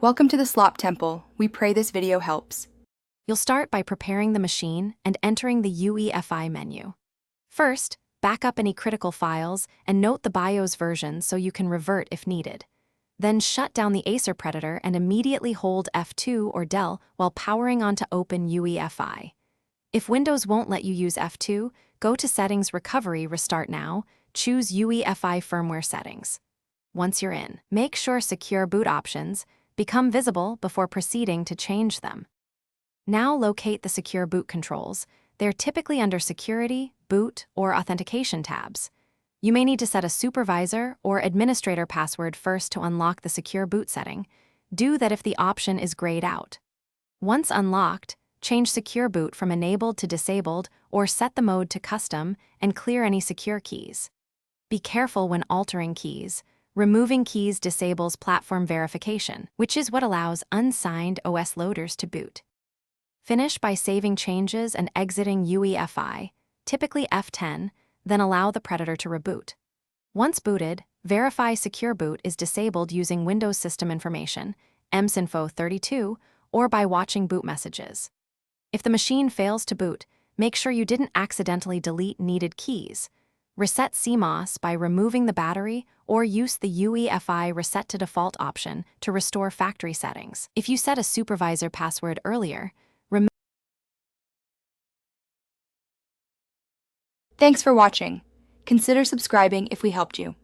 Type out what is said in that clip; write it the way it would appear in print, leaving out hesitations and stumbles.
Welcome to the Slop Temple. We pray this video helps. You'll start by preparing the machine and entering the UEFI menu. First, back up any critical files and note the BIOS version so you can revert if needed. Then shut down the Acer Predator and immediately hold F2 or Del while powering on to open UEFI. If Windows won't let you use F2, go to Settings Recovery Restart Now, choose UEFI Firmware Settings. Once you're in, make sure Secure Boot options become visible before proceeding to change them. Now locate the Secure Boot controls. They're typically under Security, Boot, or Authentication tabs. You may need to set a supervisor or administrator password first to unlock the Secure Boot setting. Do that if the option is grayed out. Once unlocked, change Secure Boot from Enabled to Disabled or set the mode to Custom and clear any secure keys. Be careful when altering keys. Removing keys disables platform verification, which is what allows unsigned OS loaders to boot. Finish by saving changes and exiting UEFI, typically F10, then allow the Predator to reboot. Once booted, verify Secure Boot is disabled using Windows System Information, msinfo 32, or by watching boot messages. If the machine fails to boot, make sure you didn't accidentally delete needed keys. Reset CMOS by removing the battery or use the UEFI Reset to Default option to restore factory settings. If you set a supervisor password earlier, Thanks for watching. Consider subscribing if we helped you.